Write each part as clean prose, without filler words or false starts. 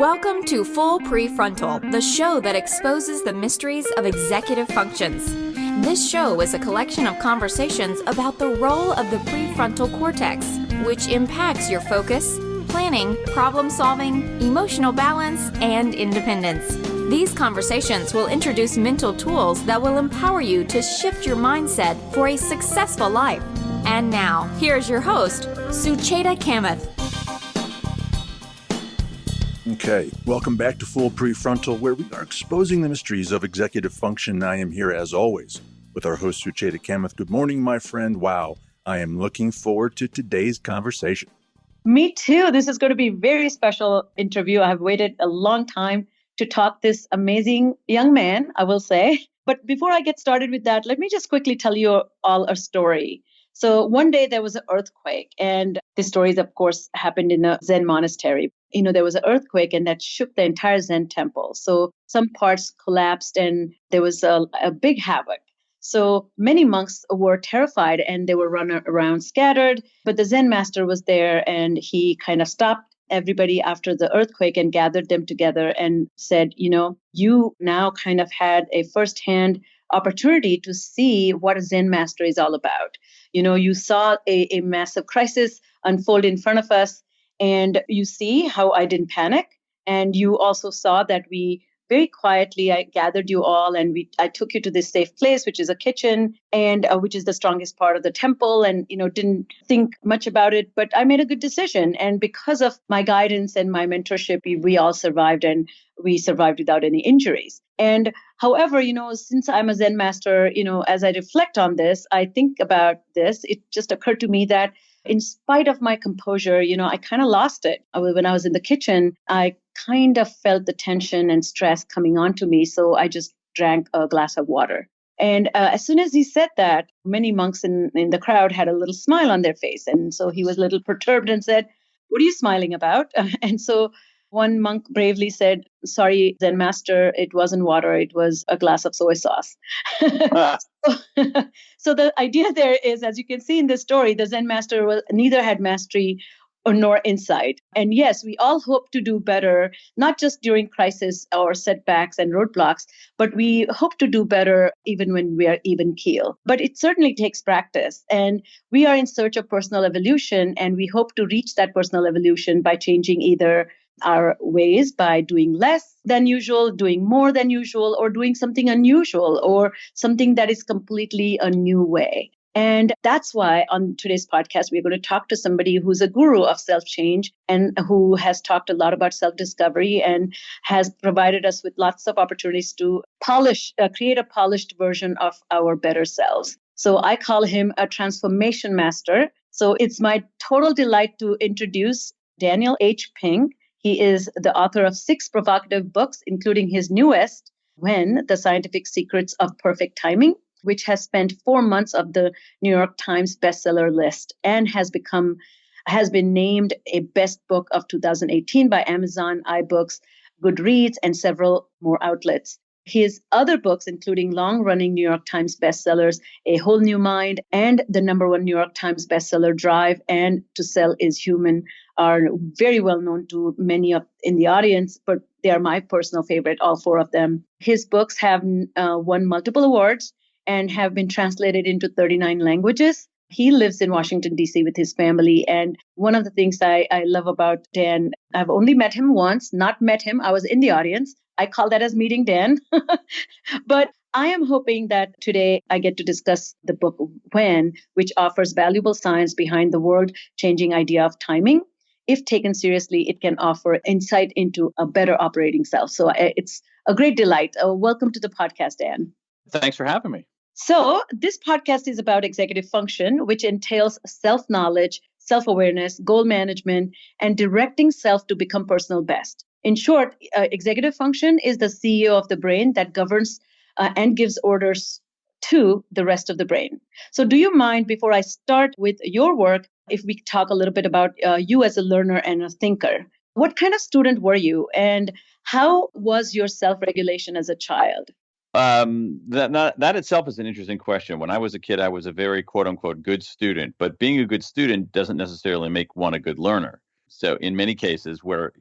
Welcome to Full Prefrontal, the show that exposes the mysteries of executive functions. This show is a collection of conversations about the role of the prefrontal cortex, which impacts your focus, planning, problem-solving, emotional balance, and independence. These conversations will introduce mental tools that will empower you to shift your mindset for a successful life. And now, here's your host, Sucheta Kamath. Okay, welcome back to Full Prefrontal, where we are exposing the mysteries of executive function. I am here, as always, with our host, Sucheta Kamath. Good morning, my friend. Wow, I am looking forward to today's conversation. Me too. This is going to be a very special interview. I've waited a long time to talk to this amazing young man, I will say. But before I get started with that, let me just quickly tell you all a story. So one day there was an earthquake, and this story, of course, happened in a Zen monastery. There was an earthquake and that shook the entire Zen temple. So some parts collapsed and there was a big havoc. So many monks were terrified and they were running around scattered. But the Zen master was there and he kind of stopped everybody after the earthquake and gathered them together and said, you now kind of had a firsthand opportunity to see what a Zen master is all about. You saw a massive crisis unfold in front of us, and you see how I didn't panic. And you also saw that we very quietly, I gathered you all and I took you to this safe place, which is a kitchen, and which is the strongest part of the temple, and, didn't think much about it, but I made a good decision. And because of my guidance and my mentorship, we all survived, and we survived without any injuries. And however, since I'm a Zen master, as I reflect on this, I think about this, it just occurred to me that in spite of my composure, I kind of lost it. When I was in the kitchen, I kind of felt the tension and stress coming onto me. So I just drank a glass of water. And as soon as he said that, many monks in the crowd had a little smile on their face. And so he was a little perturbed and said, "What are you smiling about?" And so one monk bravely said, "Sorry, Zen master, it wasn't water, it was a glass of soy sauce." So the idea there is, as you can see in this story, the Zen master neither had mastery nor insight. And yes, we all hope to do better, not just during crisis or setbacks and roadblocks, but we hope to do better even when we are even keel. But it certainly takes practice. And we are in search of personal evolution, and we hope to reach that personal evolution by changing either our ways by doing less than usual, doing more than usual, or doing something unusual or something that is completely a new way. And that's why on today's podcast, we're going to talk to somebody who's a guru of self-change and who has talked a lot about self-discovery and has provided us with lots of opportunities to create a polished version of our better selves. So I call him a transformation master. So it's my total delight to introduce Daniel H. Pink. He is the author of 6 provocative books, including his newest, When: The Scientific Secrets of Perfect Timing, which has spent 4 months of the New York Times bestseller list and has been named a best book of 2018 by Amazon, iBooks, Goodreads, and several more outlets. His other books, including long-running New York Times bestsellers, A Whole New Mind, and the #1 New York Times bestseller, Drive, and To Sell is Human, are very well known to many in the audience, but they are my personal favorite, all 4 of them. His books have won multiple awards and have been translated into 39 languages. He lives in Washington, D.C. with his family. And one of the things I love about Dan, I've only met him once, not met him. I was in the audience. I call that as meeting Dan. But I am hoping that today I get to discuss the book When, which offers valuable science behind the world-changing idea of timing. If taken seriously, it can offer insight into a better operating self. So it's a great delight. Welcome to the podcast, Dan. Thanks for having me. So this podcast is about executive function, which entails self-knowledge, self-awareness, goal management, and directing self to become personal best. In short, executive function is the CEO of the brain that governs and gives orders to the rest of the brain. So do you mind, before I start with your work, if we talk a little bit about you as a learner and a thinker? What kind of student were you, and how was your self-regulation as a child? That itself is an interesting question. When I was a kid, I was a very quote unquote good student, but being a good student doesn't necessarily make one a good learner. So in many cases where,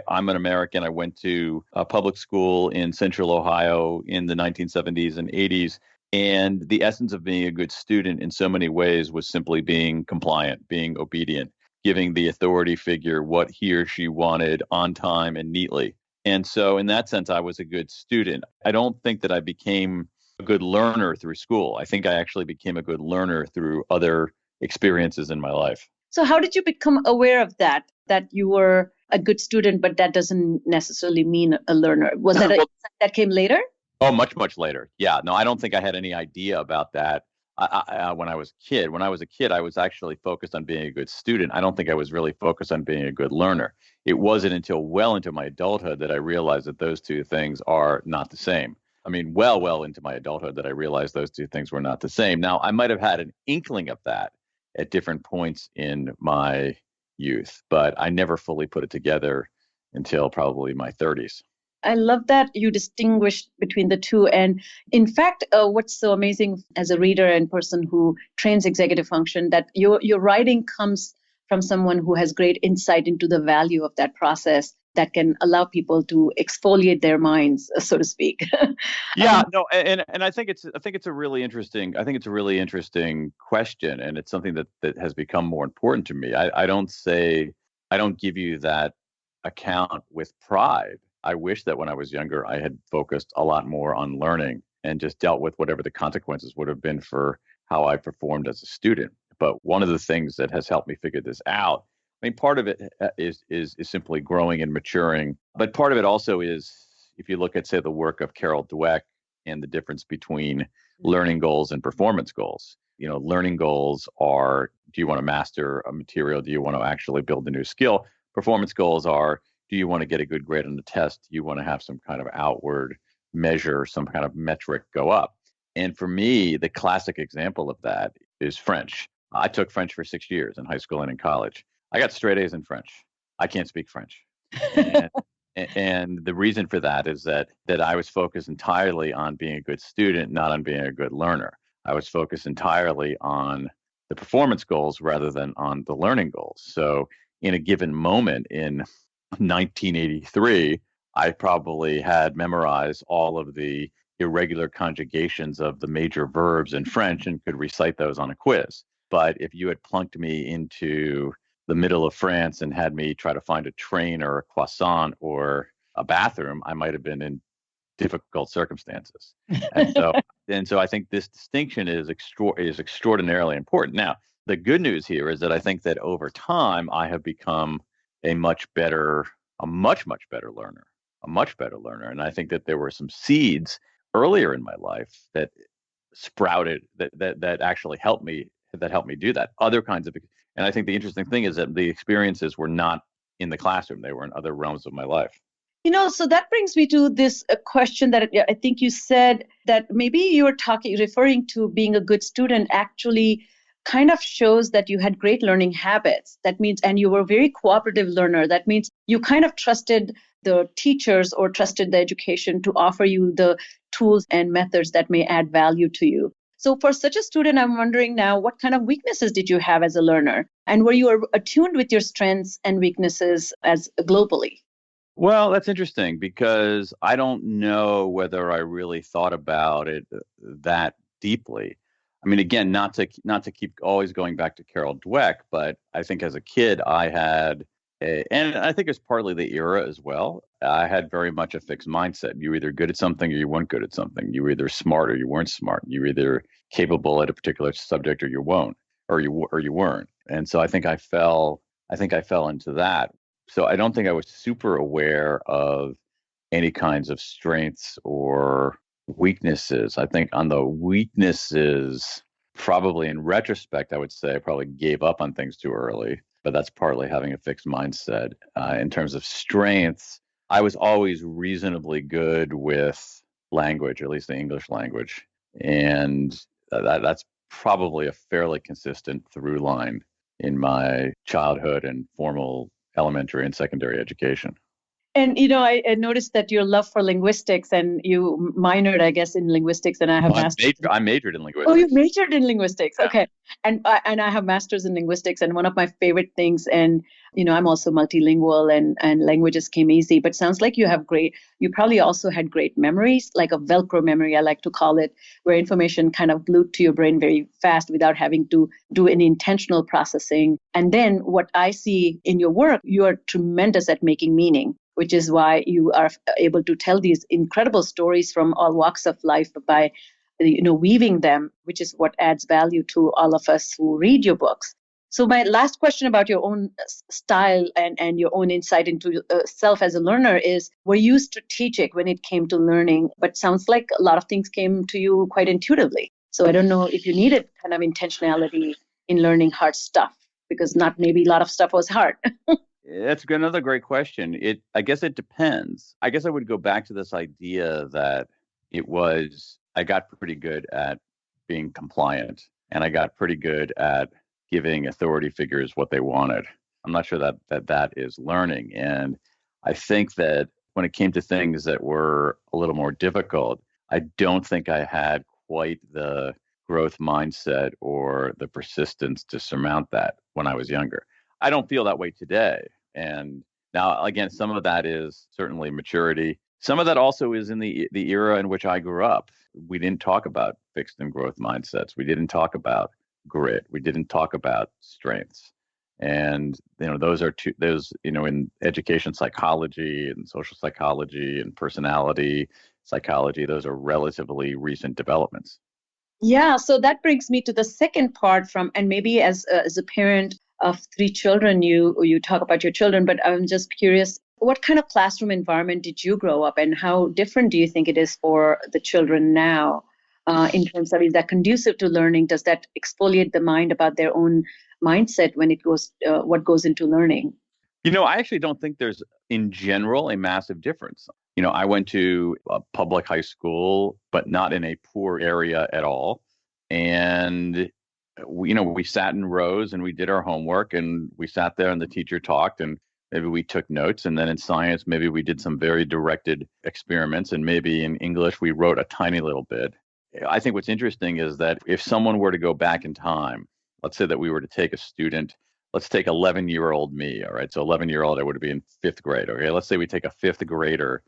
I'm an American, I went to a public school in Central Ohio in the 1970s and 80s. And the essence of being a good student in so many ways was simply being compliant, being obedient, giving the authority figure what he or she wanted on time and neatly. And so in that sense, I was a good student. I don't think that I became a good learner through school. I think I actually became a good learner through other experiences in my life. So how did you become aware of that you were a good student, but that doesn't necessarily mean a learner? Was that that came later? Oh, much, much later. Yeah, no, I don't think I had any idea about that when I was a kid. When I was a kid, I was actually focused on being a good student. I don't think I was really focused on being a good learner. It wasn't until well into my adulthood that I realized that those two things are not the same. I mean, well into my adulthood that I realized those two things were not the same. Now, I might have had an inkling of that at different points in my youth, but I never fully put it together until probably my 30s. I love that you distinguish between the two. And in fact, what's so amazing as a reader and person who trains executive function, that your writing comes from someone who has great insight into the value of that process that can allow people to exfoliate their minds, so to speak. Yeah, no, and I think it's a really interesting question, and it's something that has become more important to me. I don't give you that account with pride. I wish that when I was younger, I had focused a lot more on learning and just dealt with whatever the consequences would have been for how I performed as a student. But one of the things that has helped me figure this out, I mean, part of it is simply growing and maturing, but part of it also is, if you look at, say, the work of Carol Dweck and the difference between learning goals and performance goals. Learning goals are, do you want to master a material? Do you want to actually build a new skill? Performance goals are, do you want to get a good grade on the test? Do you want to have some kind of outward measure, some kind of metric go up? And for me, the classic example of that is French. I took French for 6 years in high school and in college. I got straight A's in French. I can't speak French. And, and the reason for that is that I was focused entirely on being a good student, not on being a good learner. I was focused entirely on the performance goals rather than on the learning goals. So in a given moment in 1983, I probably had memorized all of the irregular conjugations of the major verbs in French and could recite those on a quiz. But if you had plunked me into the middle of France and had me try to find a train or a croissant or a bathroom, I might have been in difficult circumstances. And so I think this distinction is extraordinarily important. Now, the good news here is that I think that over time I have become a much better learner. And I think that there were some seeds earlier in my life that sprouted that actually helped me do that. Other kinds of, and I think the interesting thing is that the experiences were not in the classroom; they were in other realms of my life. So that brings me to this question that I think you said that maybe you were referring to being a good student actually kind of shows that you had great learning habits. That means, and you were a very cooperative learner. That means you kind of trusted the teachers or trusted the education to offer you the tools and methods that may add value to you. So for such a student, I'm wondering now, what kind of weaknesses did you have as a learner? And were you attuned with your strengths and weaknesses as globally? Well, that's interesting because I don't know whether I really thought about it that deeply. I mean, again, not to keep always going back to Carol Dweck, but I think as a kid I had and I think it's partly the era as well. I had very much a fixed mindset. You were either good at something or you weren't good at something. You were either smart or you weren't smart. You were either capable at a particular subject or you won't, or you weren't. And so I think I fell into that. So I don't think I was super aware of any kinds of strengths or weaknesses. I think on the weaknesses, probably in retrospect, I would say I probably gave up on things too early, but that's partly having a fixed mindset. In terms of strengths, I was always reasonably good with language, or at least the English language. And that's probably a fairly consistent through line in my childhood and formal elementary and secondary education. And I noticed that your love for linguistics, and you minored, I guess, in linguistics, and I have master's. I majored in Oh, you linguistics. majored in linguistics. Yeah. Okay. And I have masters in linguistics, and one of my favorite things, and I'm also multilingual, and languages came easy, but sounds like you probably also had great memories, like a Velcro memory, I like to call it, where information kind of glued to your brain very fast without having to do any intentional processing. And then what I see in your work, you are tremendous at making meaning, which is why you are able to tell these incredible stories from all walks of life by weaving them, which is what adds value to all of us who read your books. So my last question about your own style and your own insight into self as a learner is, were you strategic when it came to learning? But sounds like a lot of things came to you quite intuitively. So I don't know if you needed kind of intentionality in learning hard stuff, because not maybe a lot of stuff was hard. That's another great question. I guess it depends. I guess I would go back to this idea that I got pretty good at being compliant, and I got pretty good at giving authority figures what they wanted. I'm not sure that is learning. And I think that when it came to things that were a little more difficult, I don't think I had quite the growth mindset or the persistence to surmount that when I was younger. I don't feel that way today. And now, again, some of that is certainly maturity. Some of that also is in the era in which I grew up. We didn't talk about fixed and growth mindsets. We didn't talk about grit. We didn't talk about strengths. And, in education psychology and social psychology and personality psychology, those are relatively recent developments. Yeah, so that brings me to the second part and maybe as a parent of three children, you talk about your children, but I'm just curious, what kind of classroom environment did you grow up, and how different do you think it is for the children now, in terms of, is that conducive to learning? Does that exfoliate the mind about their own mindset when it goes, what goes into learning? I actually don't think there's, in general, a massive difference. I went to a public high school, but not in a poor area at all. And we sat in rows and we did our homework, and we sat there and the teacher talked, and maybe we took notes. And then in science, maybe we did some very directed experiments. And maybe in English, we wrote a tiny little bit. I think what's interesting is that if someone were to go back in time, let's say that we were to take a student, let's take 11-year-old me. All right. So 11-year-old, I would be in fifth grade. Okay. Let's say we take a fifth grader.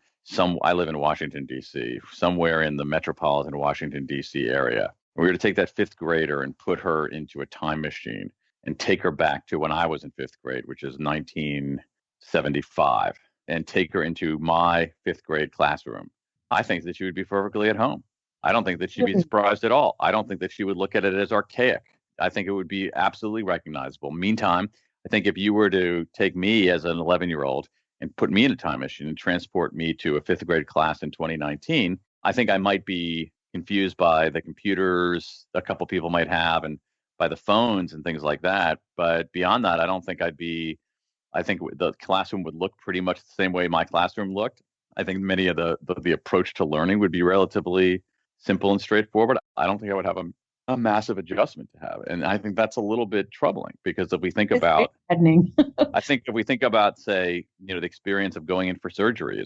I live in Washington, D.C., somewhere in the metropolitan Washington, D.C. area. We were to take that fifth grader and put her into a time machine and take her back to when I was in fifth grade, which is 1975, and take her into my fifth grade classroom. I think that she would be perfectly at home. I don't think that she'd be surprised at all. I don't think that she would look at it as archaic. I think it would be absolutely recognizable. Meantime, I think if you were to take me as an 11-year-old and put me in a time machine and transport me to a fifth grade class in 2019, I think I might be confused by the computers a couple people might have and by the phones and things like that. But beyond that, I think the classroom would look pretty much the same way my classroom looked. I think many of the approach to learning would be relatively simple and straightforward. I don't think I would have a massive adjustment to have. And I think that's a little bit troubling, because if we think about, I think if we think about, say, the experience of going in for surgery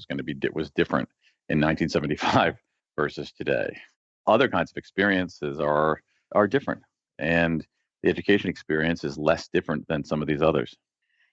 was different in 1975 versus today. Other kinds of experiences are different, and the education experience is less different than some of these others.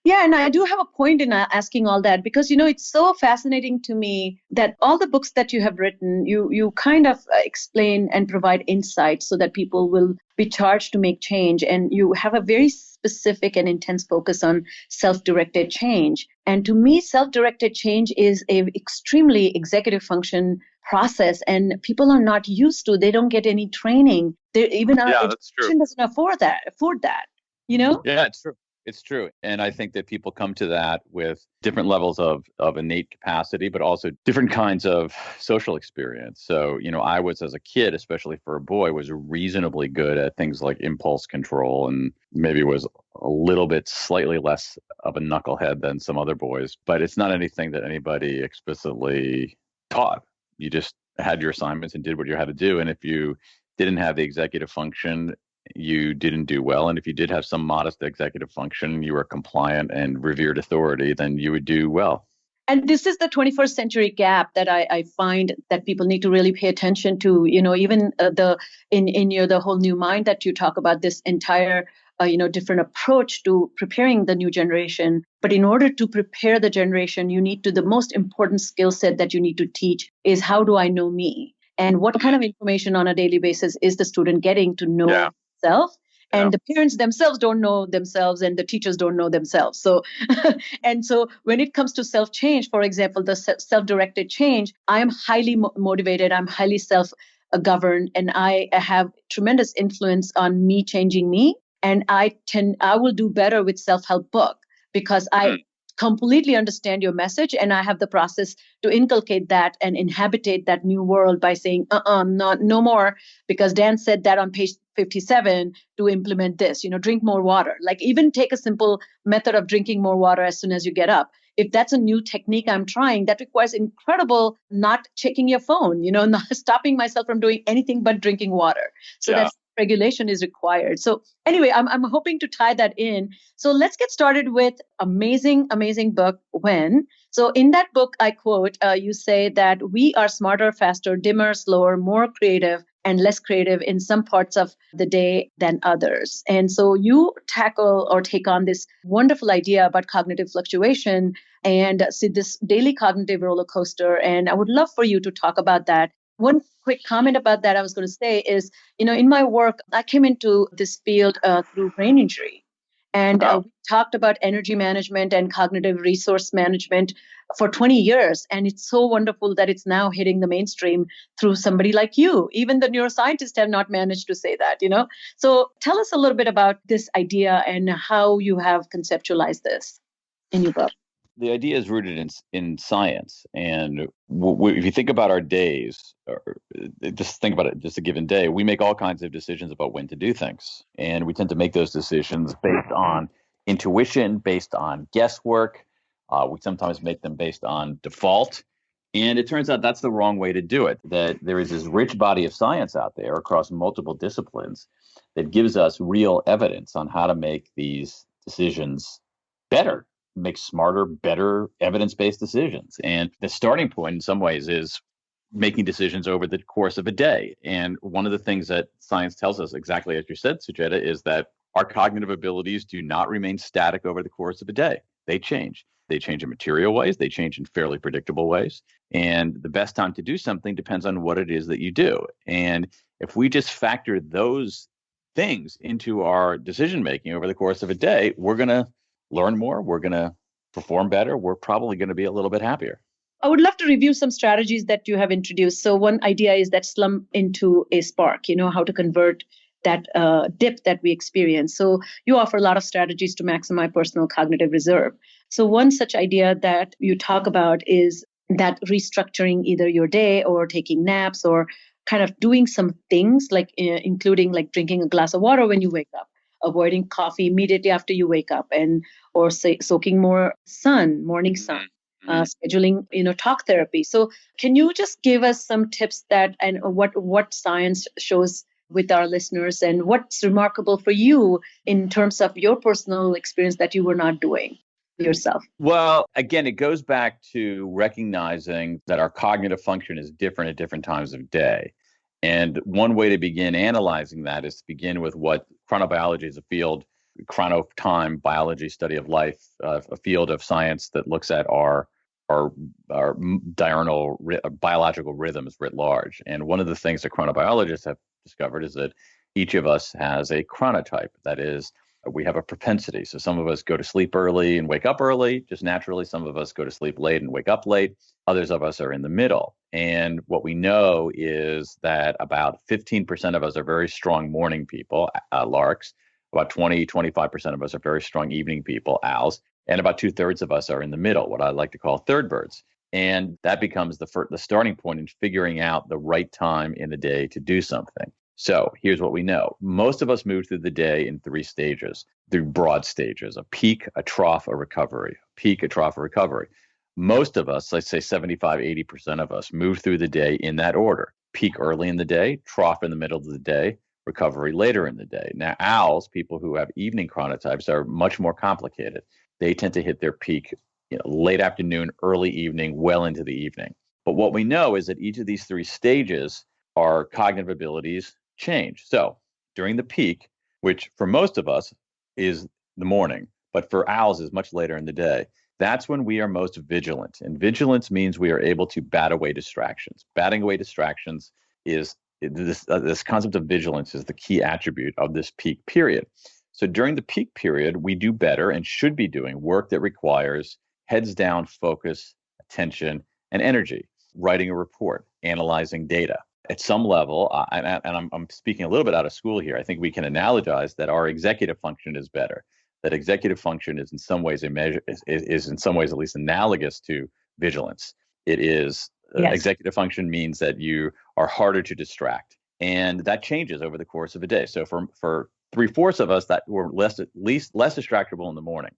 Yeah, and I do have a point in asking all that, because it's so fascinating to me that all the books that you have written, you kind of explain and provide insights so that people will be charged to make change, and you have a very specific and intense focus on self-directed change. And to me, self-directed change is a extremely executive function process, and people are not used to. They don't get any training. Even our education doesn't afford that. Yeah, it's true. It's true. And I think that people come to that with different levels of innate capacity, but also different kinds of social experience. So, I was, as a kid, especially for a boy, was reasonably good at things like impulse control, and maybe was a little bit slightly less of a knucklehead than some other boys. But it's not anything that anybody explicitly taught. You just had your assignments and did what you had to do. And if you didn't have the executive function, you didn't do well. And if you did have some modest executive function, you were compliant and revered authority, then you would do well. And this is the 21st century gap that I find that people need to really pay attention to. Even the whole new mind that you talk about, this entire different approach to preparing the new generation. But in order to prepare the generation, the most important skill set that you need to teach is, how do I know me? And what kind of information on a daily basis is the student getting to know self? And the parents themselves don't know themselves, and the teachers don't know themselves. So, and so when it comes to self-change, for example, the self-directed change, I am highly motivated. I'm highly self-governed, and I have tremendous influence on me changing me. And I will do better with self-help book because I completely understand your message, and I have the process to inculcate that and inhabitate that new world by saying, no more, because Dan said that on page 57 to implement this, drink more water. Like, even take a simple method of drinking more water as soon as you get up. If that's a new technique I'm trying, that requires incredible not checking your phone, not stopping myself from doing anything but drinking water. So that regulation is required. So anyway, I'm hoping to tie that in. So let's get started with amazing book, When. So in that book, I quote, you say that we are smarter, faster, dimmer, slower, more creative, and less creative in some parts of the day than others. And so you tackle or take on this wonderful idea about cognitive fluctuation and see this daily cognitive roller coaster. And I would love for you to talk about that. One quick comment about that I was going to say is, in my work, I came into this field through brain injury. And we talked about energy management and cognitive resource management for 20 years. And it's so wonderful that it's now hitting the mainstream through somebody like you. Even the neuroscientists have not managed to say that, So tell us a little bit about this idea and how you have conceptualized this in your book. The idea is rooted in science. And if you think about our days, or just think about it, just a given day, we make all kinds of decisions about when to do things. And we tend to make those decisions based on intuition, based on guesswork. We sometimes make them based on default. And it turns out that's the wrong way to do it, that there is this rich body of science out there across multiple disciplines that gives us real evidence on how to make these decisions better, make smarter, better, evidence-based decisions. And the starting point in some ways is making decisions over the course of a day. And one of the things that science tells us, exactly as you said, Sujata, is that our cognitive abilities do not remain static over the course of a day. They change. They change in material ways. They change in fairly predictable ways. And the best time to do something depends on what it is that you do. And if we just factor those things into our decision-making over the course of a day, we're going to learn more, we're going to perform better, we're probably going to be a little bit happier. I would love to review some strategies that you have introduced. So one idea is that slump into a spark, how to convert that dip that we experience. So you offer a lot of strategies to maximize personal cognitive reserve. So one such idea that you talk about is that restructuring either your day or taking naps or kind of doing some things like including like drinking a glass of water when you wake up, avoiding coffee immediately after you wake up, or soaking more morning sun, scheduling, talk therapy. So can you just give us some tips and what science shows with our listeners, and what's remarkable for you in terms of your personal experience that you were not doing yourself? Well, again, it goes back to recognizing that our cognitive function is different at different times of day. And one way to begin analyzing that is to begin with what chronobiology is a field, chronotime biology, study of life, a field of science that looks at our diurnal biological rhythms writ large. And one of the things that chronobiologists have discovered is that each of us has a chronotype. That is, we have a propensity. So some of us go to sleep early and wake up early, just naturally. Some of us go to sleep late and wake up late. Others of us are in the middle. And what we know is that about 15% of us are very strong morning people, larks. About 25% of us are very strong evening people, owls. And about 2/3 of us are in the middle, what I like to call third birds. And that becomes the starting point in figuring out the right time in the day to do something. So here's what we know. Most of us move through the day in 3 stages, 3 broad stages: a peak, a trough, a recovery. Peak, a trough, a recovery. Most of us, let's say 75, 80% of us, move through the day in that order. Peak early in the day, trough in the middle of the day, recovery later in the day. Now, owls, people who have evening chronotypes, are much more complicated. They tend to hit their peak late afternoon, early evening, well into the evening. But what we know is that each of these three stages, our cognitive abilities change. So during the peak, which for most of us is the morning, but for owls is much later in the day, that's when we are most vigilant. And vigilance means we are able to bat away distractions. Batting away distractions is this concept of vigilance is the key attribute of this peak period. So during the peak period, we do better and should be doing work that requires heads down focus, attention, and energy. Writing a report, analyzing data. At some level, and I'm speaking a little bit out of school here, I think we can analogize that our executive function is better. That executive function is in some ways is in some ways at least analogous to vigilance. It is Yes. Executive function means that you are harder to distract, and that changes over the course of a day. So for 3/4 of us, that were less distractible in the morning.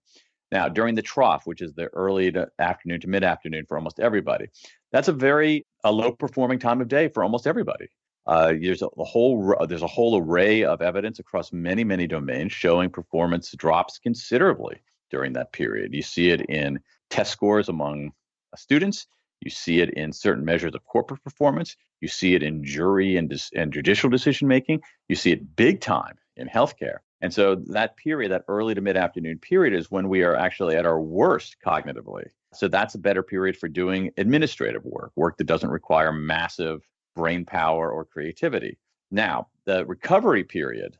Now, during the trough, which is the early afternoon to mid-afternoon for almost everybody, that's a low-performing time of day for almost everybody. There's a whole array of evidence across many, many domains showing performance drops considerably during that period. You see it in test scores among students. You see it in certain measures of corporate performance. You see it in jury and judicial decision making. You see it big time in healthcare. And so that period, that early to mid-afternoon period, is when we are actually at our worst cognitively. So that's a better period for doing administrative work that doesn't require massive brain power or creativity. Now, the recovery period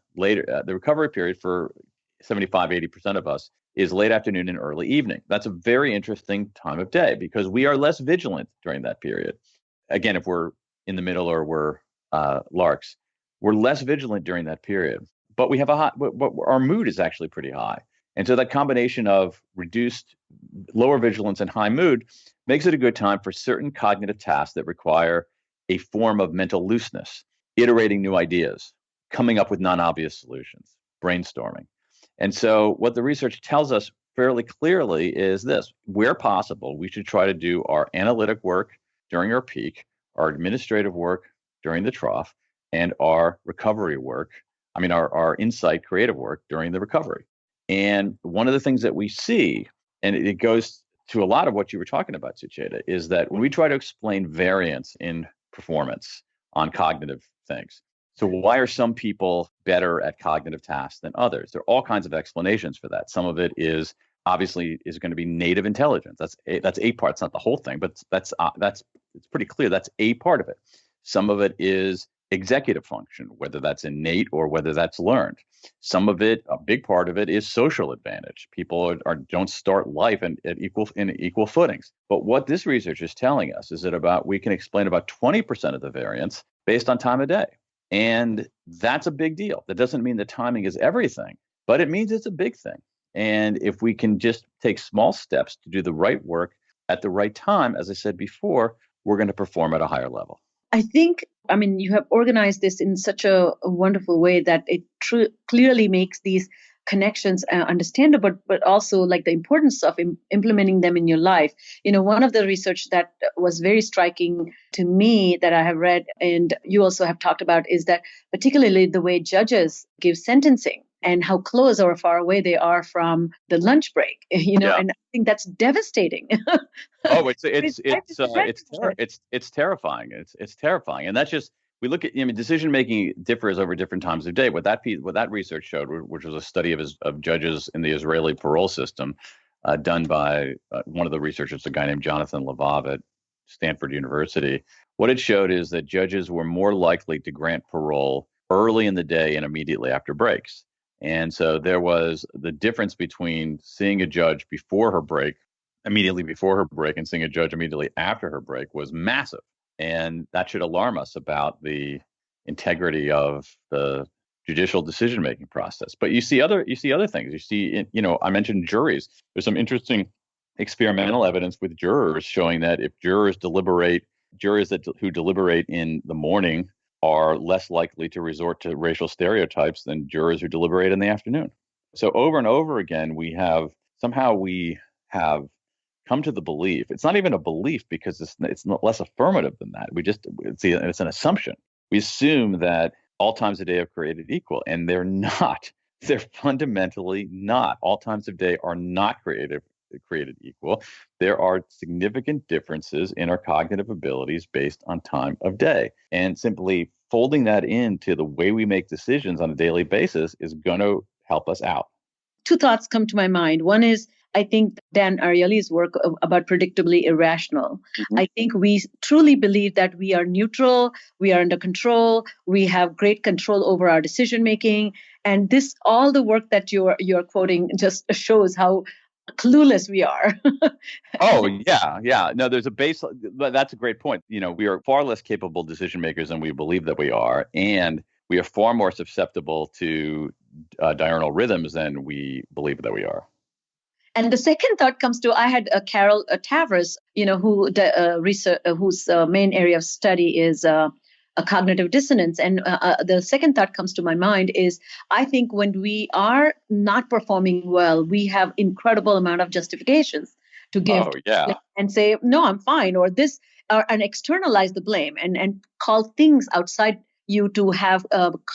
for 75, 80% of us is late afternoon and early evening. That's a very interesting time of day because we are less vigilant during that period. Again, if we're in the middle or we're larks, we're less vigilant during that period. But we have our mood is actually pretty high. And so that combination of lower vigilance and high mood makes it a good time for certain cognitive tasks that require a form of mental looseness, iterating new ideas, coming up with non-obvious solutions, brainstorming. And so what the research tells us fairly clearly is this: where possible, we should try to do our analytic work during our peak, our administrative work during the trough, and our recovery work, our insight creative work during the recovery. And one of the things that we see, and it goes to a lot of what you were talking about, Sucheta, is that when we try to explain variance in performance on cognitive things, so why are some people better at cognitive tasks than others? There are all kinds of explanations for that. Some of it is obviously going to be native intelligence. That's a part. It's not the whole thing, but it's pretty clear. That's a part of it. Some of it is executive function, whether that's innate or whether that's learned. Some of it, a big part of it, is social advantage. People don't start life in equal footings. But what this research is telling us is that we can explain about 20% of the variance based on time of day. And that's a big deal. That doesn't mean the timing is everything, but it means it's a big thing. And if we can just take small steps to do the right work at the right time, as I said before, we're going to perform at a higher level. I think, you have organized this in such a wonderful way that it clearly makes these connections understandable, but also like the importance of implementing them in your life. One of the research that was very striking to me that I have read, and you also have talked about, is that particularly the way judges give sentencing and how close or far away they are from the lunch break, Yeah. And I think that's devastating. Oh, it's terrifying. It's terrifying. And that's just, we look at, decision making differs over different times of day. What that research showed, which was a study of judges in the Israeli parole system, done by one of the researchers, a guy named Jonathan Levov at Stanford University. What it showed is that judges were more likely to grant parole early in the day and immediately after breaks. And so there was the difference between seeing a judge immediately before her break, and seeing a judge immediately after her break was massive. And that should alarm us about the integrity of the judicial decision-making process. But you see other things. You see, I mentioned juries. There's some interesting experimental evidence with jurors showing that if jurors who deliberate in the morning are less likely to resort to racial stereotypes than jurors who deliberate in the afternoon. So over and over again, we have come to the belief. It's not even a belief because it's not less affirmative than that. It's an assumption. We assume that all times of day are created equal, and they're not. They're fundamentally not. All times of day are not created created equal. There are significant differences in our cognitive abilities based on time of day. And simply folding that into the way we make decisions on a daily basis is going to help us out. Two thoughts come to my mind. One is, I think Dan Ariely's work about predictably irrational. Mhm. I think we truly believe that we are neutral, we are under control, we have great control over our decision making, and this all the work that you're quoting just shows how clueless we are. Oh, yeah. No, there's a base. That's a great point. We are far less capable decision makers than we believe that we are, and we are far more susceptible to diurnal rhythms than we believe that we are. And the second thought comes to, I had Carol Tavris, whose main area of study is a cognitive dissonance. And the second thought comes to my mind is, I think when we are not performing well, we have incredible amount of justifications to give and say, no, I'm fine, or this, and externalize the blame and call things outside you to have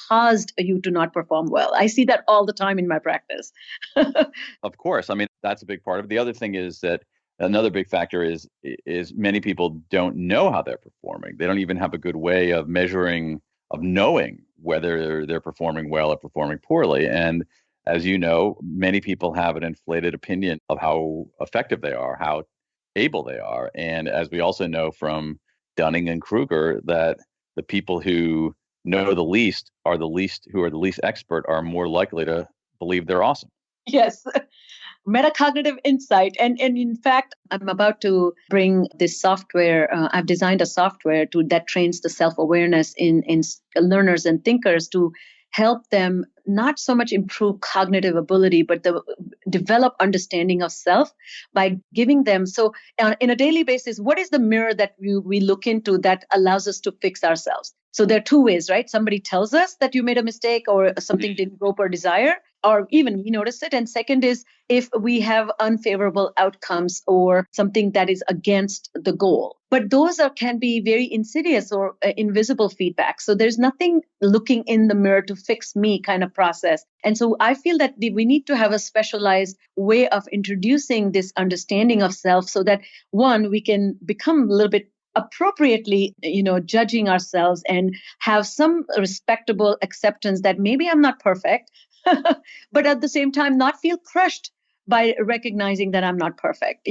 caused you to not perform well. I see that all the time in my practice. Of course. I mean, that's a big part of it. The other thing is that another big factor is many people don't know how they're performing. They don't even have a good way of measuring, of knowing whether they're performing well or performing poorly. And as you know, many people have an inflated opinion of how effective they are, how able they are. And as we also know from Dunning and Kruger, that the people who know the least, who are the least expert, are more likely to believe they're awesome. Yes. Metacognitive insight. And in fact, I'm about to bring this software. I've designed a software that trains the self-awareness in learners and thinkers to help them not so much improve cognitive ability, but develop understanding of self by giving them. So in a daily basis, what is the mirror that we look into that allows us to fix ourselves? So there are two ways, right? Somebody tells us that you made a mistake or something didn't go per desire, or even we notice it. And second is if we have unfavorable outcomes or something that is against the goal. But those can be very insidious or invisible feedback. So there's nothing looking in the mirror to fix me kind of process. And so I feel that we need to have a specialized way of introducing this understanding of self so that, one, we can become a little bit appropriately, judging ourselves and have some respectable acceptance that maybe I'm not perfect, but at the same time, not feel crushed by recognizing that I'm not perfect,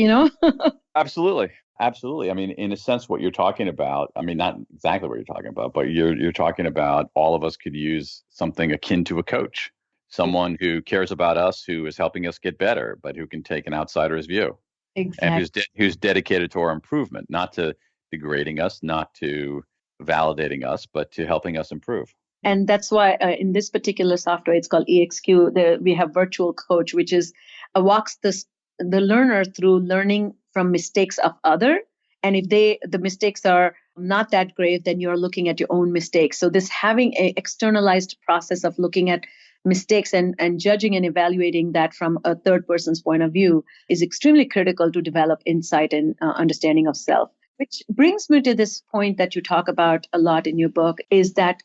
Absolutely. Absolutely. I mean, in a sense, what you're talking about, I mean, not exactly what you're talking about, but you're talking about all of us could use something akin to a coach, someone who cares about us, who is helping us get better, but who can take an outsider's view. Exactly. And who's dedicated to our improvement, not to degrading us, not to validating us, but to helping us improve. And that's why in this particular software, it's called EXQ. We have virtual coach, which is walks the learner through learning from mistakes of other. And if the mistakes are not that grave, then you're looking at your own mistakes. So this having a externalized process of looking at mistakes and judging and evaluating that from a third person's point of view is extremely critical to develop insight and understanding of self. Which brings me to this point that you talk about a lot in your book is that,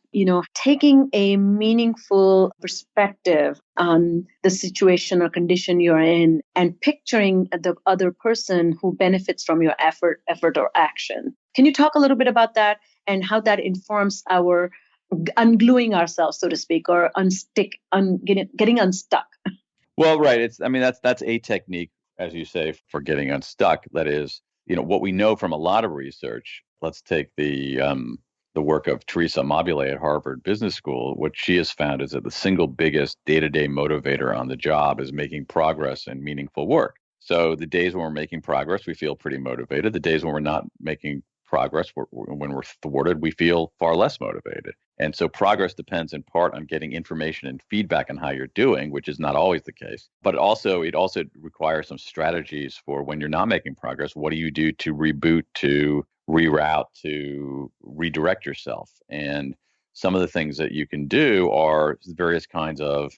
taking a meaningful perspective on the situation or condition you're in and picturing the other person who benefits from your effort or action. Can you talk a little bit about that and how that informs our ungluing ourselves, so to speak, or getting unstuck? Well, right. That's a technique, as you say, for getting unstuck. That is, what we know from a lot of research. Let's take the work of Teresa Amabile at Harvard Business School. What she has found is that the single biggest day-to-day motivator on the job is making progress and meaningful work. So the days when we're making progress, we feel pretty motivated. The days when we're not making progress, when we're thwarted, we feel far less motivated. And so progress depends in part on getting information and feedback on how you're doing, which is not always the case. But it also requires some strategies for when you're not making progress. What do you do to reboot, to reroute, to redirect yourself? And some of the things that you can do are various kinds of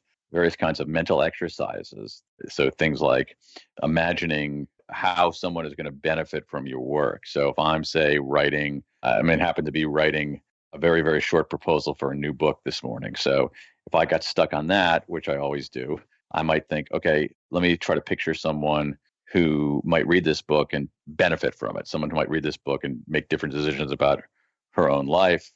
mental exercises. So things like imagining how someone is going to benefit from your work. So if I'm, say, happen to be writing a very, very short proposal for a new book this morning. So if I got stuck on that, which I always do, I might think, okay, let me try to picture someone who might read this book and benefit from it. Someone who might read this book and make different decisions about her own life.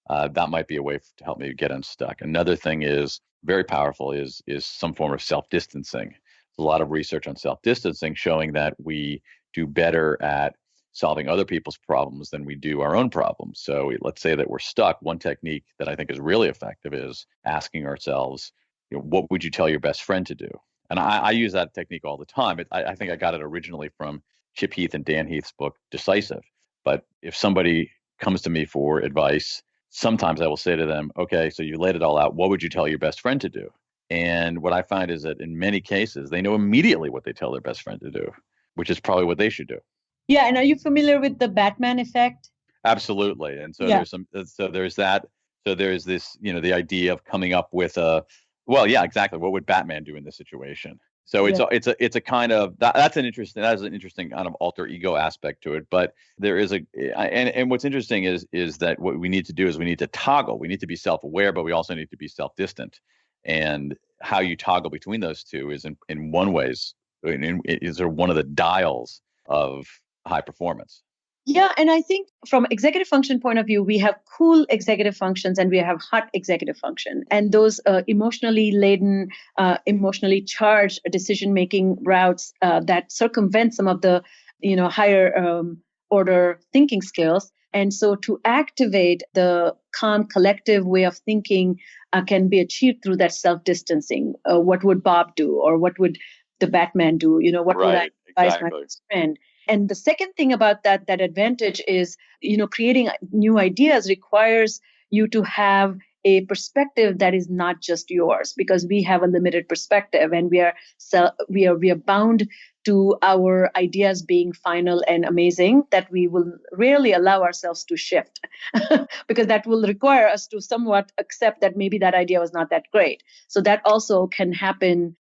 That might be a way to help me get unstuck. Another thing is very powerful is some form of self-distancing. There's a lot of research on self-distancing showing that we do better at solving other people's problems than we do our own problems. So let's say that we're stuck. One technique that I think is really effective is asking ourselves, what would you tell your best friend to do? And I use that technique all the time. I think I got it originally from Chip Heath and Dan Heath's book, Decisive. But if somebody comes to me for advice, sometimes I will say to them, okay, so you laid it all out. What would you tell your best friend to do? And what I find is that in many cases, they know immediately what they tell their best friend to do, which is probably what they should do. Yeah. And are you familiar with the Batman effect? Absolutely. And so there's that. So there's this, the idea of coming up with well, yeah, exactly. What would Batman do in this situation? So it's a kind of that's an interesting kind of alter ego aspect to it. But there is and what's interesting is that what we need to do is we need to toggle. We need to be self-aware, but we also need to be self-distant. And how you toggle between those two is in one ways is one of the dials of high performance. Yeah, and I think from executive function point of view, we have cool executive functions and we have hot executive function. And those emotionally laden, emotionally charged decision-making routes that circumvent some of the, higher order thinking skills. And so to activate the calm collective way of thinking can be achieved through that self-distancing. What would Bob do? Or what would the Batman do? What would I advise my best friend? And the second thing about that advantage is, creating new ideas requires you to have a perspective that is not just yours, because we have a limited perspective and we are bound to our ideas being final and amazing, that we will rarely allow ourselves to shift because that will require us to somewhat accept that maybe that idea was not that great. So that also can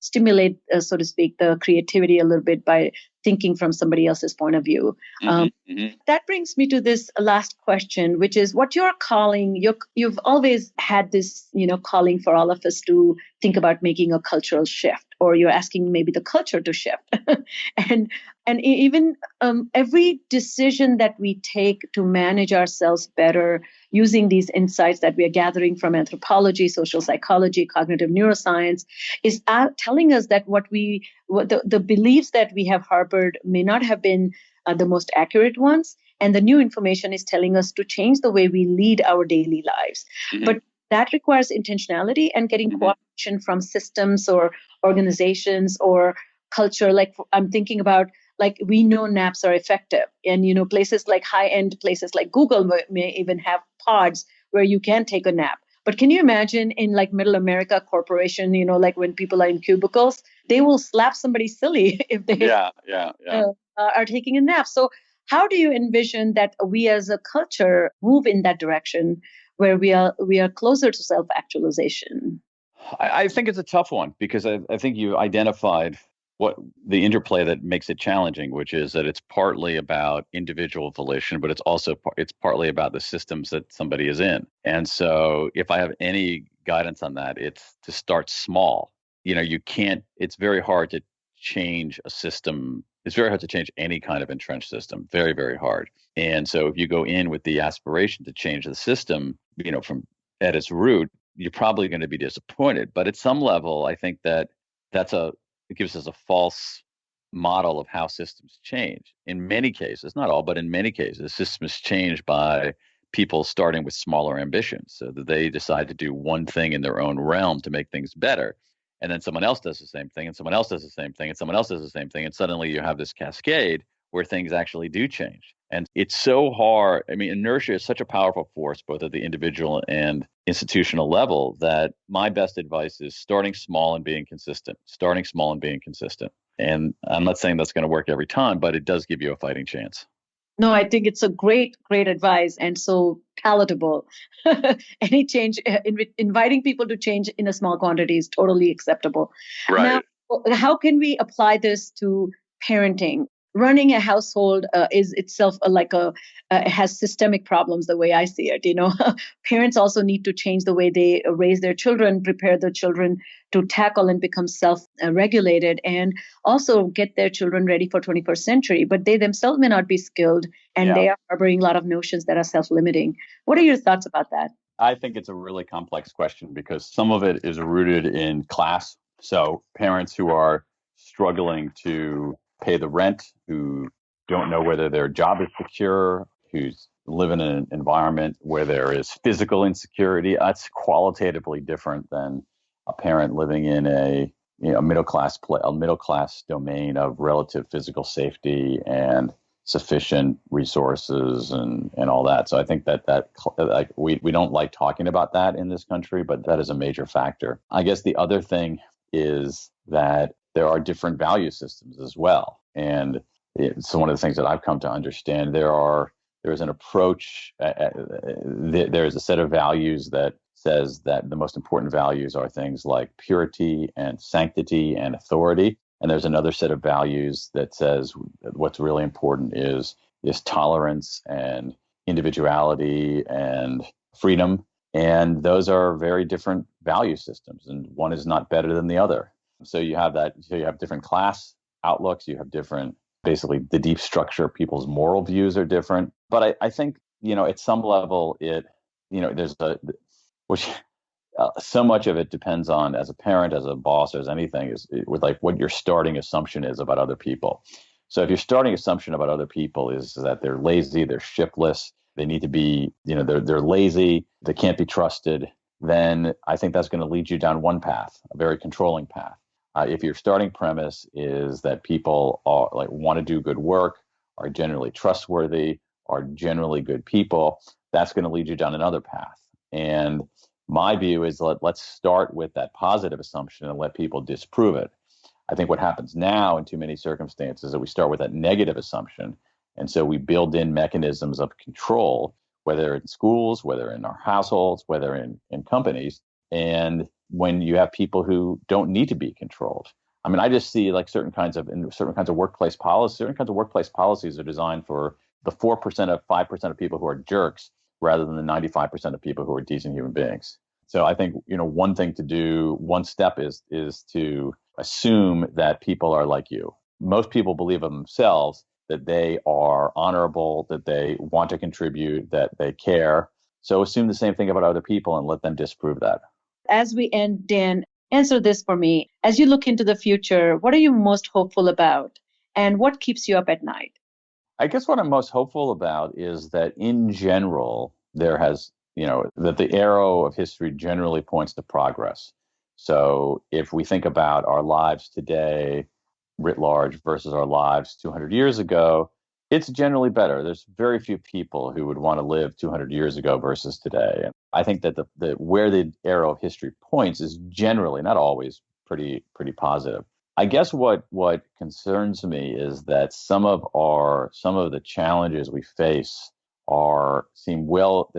stimulate, so to speak, the creativity a little bit by thinking from somebody else's point of view. That brings me to this last question, which is what you're calling, you've always had this, calling for all of us to think about making a cultural shift, or you're asking maybe the culture to shift. and even every decision that we take to manage ourselves better using these insights that we are gathering from anthropology, social psychology, cognitive neuroscience, is telling us that the beliefs that we have harbored may not have been the most accurate ones. And the new information is telling us to change the way we lead our daily lives. Mm-hmm. But that requires intentionality and getting cooperation from systems or organizations or culture. Like I'm thinking about, like, we know naps are effective, and places like high-end places like Google may even have pods where you can take a nap. But can you imagine in like middle America corporation, like when people are in cubicles, they will slap somebody silly if they are taking a nap. So how do you envision that we as a culture move in that direction where we are closer to self-actualization? I think it's a tough one, because I think you identified what the interplay that makes it challenging, which is that it's partly about individual volition, but it's partly about the systems that somebody is in. And so if I have any guidance on that, it's to start small. It's very hard to change a system. It's very hard to change any kind of entrenched system. Very, very hard. And so if you go in with the aspiration to change the system, from at its root, you're probably going to be disappointed. But at some level, I think that it gives us a false model of how systems change. In many cases, not all, but in many cases, systems change by people starting with smaller ambitions, so that they decide to do one thing in their own realm to make things better. And then someone else does the same thing, and someone else does the same thing, and someone else does the same thing. And suddenly you have this cascade where things actually do change. And it's so hard. I mean, inertia is such a powerful force, both at the individual and institutional level, that my best advice is starting small and being consistent. And I'm not saying that's going to work every time, but it does give you a fighting chance. No, I think it's a great advice, and so palatable. Any change, inviting people to change in a small quantity is totally acceptable. Right. Now, how can we apply this to parenting? running a household is itself has systemic problems the way I see it. Parents also need to change the way they raise their children, prepare their children to tackle and become self-regulated, and also get their children ready for 21st century. But they themselves may not be skilled, and they are harboring a lot of notions that are self-limiting. What are your thoughts about that? I think it's a really complex question because some of it is rooted in class. So parents who are struggling to pay the rent, who don't know whether their job is secure, who's live in an environment where there is physical insecurity, that's qualitatively different than a parent living in a middle class domain of relative physical safety and sufficient resources and all that. So I think that like we don't like talking about that in this country, but that is a major factor. I guess the other thing is that there are different value systems as well. And it's one of the things that I've come to understand. There's an approach, there's a set of values that says that the most important values are things like purity and sanctity and authority. And there's another set of values that says what's really important is tolerance and individuality and freedom. And those are very different value systems, and one is not better than the other. So you have that. So you have different class outlooks. You have different, basically, the deep structure of people's moral views are different. But I think at some level so much of it depends on, as a parent, as a boss, as anything, with like what your starting assumption is about other people. So if your starting assumption about other people is that they're lazy, they're shiftless, they need to be, they're lazy, they can't be trusted, then I think that's going to lead you down one path, a very controlling path. If your starting premise is that people are want to do good work, are generally trustworthy, are generally good people, that's going to lead you down another path. And my view is let's start with that positive assumption and let people disprove it. I think what happens now in too many circumstances is that we start with that negative assumption. And so we build in mechanisms of control, whether in schools, whether in our households, whether in companies. And when you have people who don't need to be controlled. I mean, I just see like certain kinds of workplace policies. Certain kinds of workplace policies are designed for the 4% of 5% of people who are jerks, rather than the 95% of people who are decent human beings. So I think, one thing to do, one step is to assume that people are like you. Most people believe of themselves that they are honorable, that they want to contribute, that they care. So assume the same thing about other people and let them disprove that. As we end, Dan, answer this for me. As you look into the future, what are you most hopeful about? And what keeps you up at night? I guess what I'm most hopeful about is that in general, there has, that the arrow of history generally points to progress. So if we think about our lives today, writ large, versus our lives 200 years ago, it's generally better. There's very few people who would want to live 200 years ago versus today. And I think that the where the arrow of history points is generally, not always, pretty positive. I guess what concerns me is that some of the challenges we face their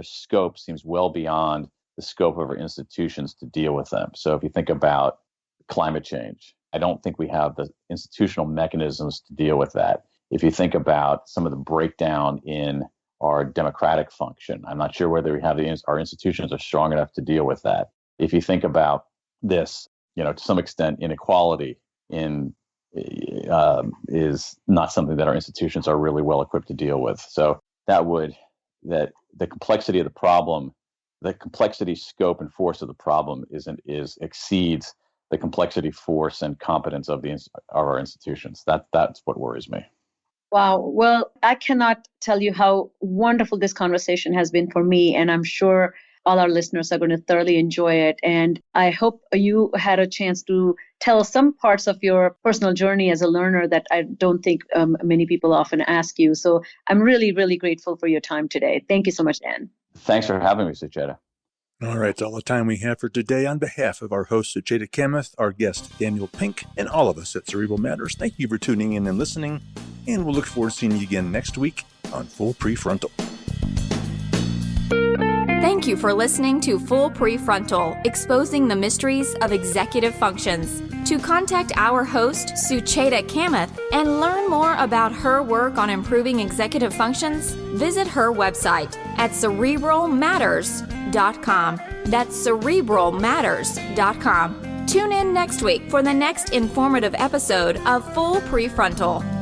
scope seems well beyond the scope of our institutions to deal with them. So if you think about climate change, I don't think we have the institutional mechanisms to deal with that. If you think about some of the breakdown in our democratic function, I'm not sure whether we have our institutions are strong enough to deal with that. If you think about this, to some extent, inequality is not something that our institutions are really well equipped to deal with. So that the complexity of the problem, the complexity, scope, and force of the problem exceeds the complexity, force, and competence of our institutions. That's what worries me. Wow. Well, I cannot tell you how wonderful this conversation has been for me, and I'm sure all our listeners are going to thoroughly enjoy it. And I hope you had a chance to tell some parts of your personal journey as a learner that I don't think many people often ask you. So I'm really, really grateful for your time today. Thank you so much, Dan. Thanks for having me, Sucheta. All right, that's all the time we have for today. On behalf of our host, Sucheta Kamath, our guest, Daniel Pink, and all of us at Cerebral Matters, thank you for tuning in and listening, and we'll look forward to seeing you again next week on Full Prefrontal. Thank you for listening to Full Prefrontal, exposing the mysteries of executive functions. To contact our host, Sucheta Kamath, and learn more about her work on improving executive functions, visit her website at cerebralmatters.com. That's cerebralmatters.com. Tune in next week for the next informative episode of Full Prefrontal.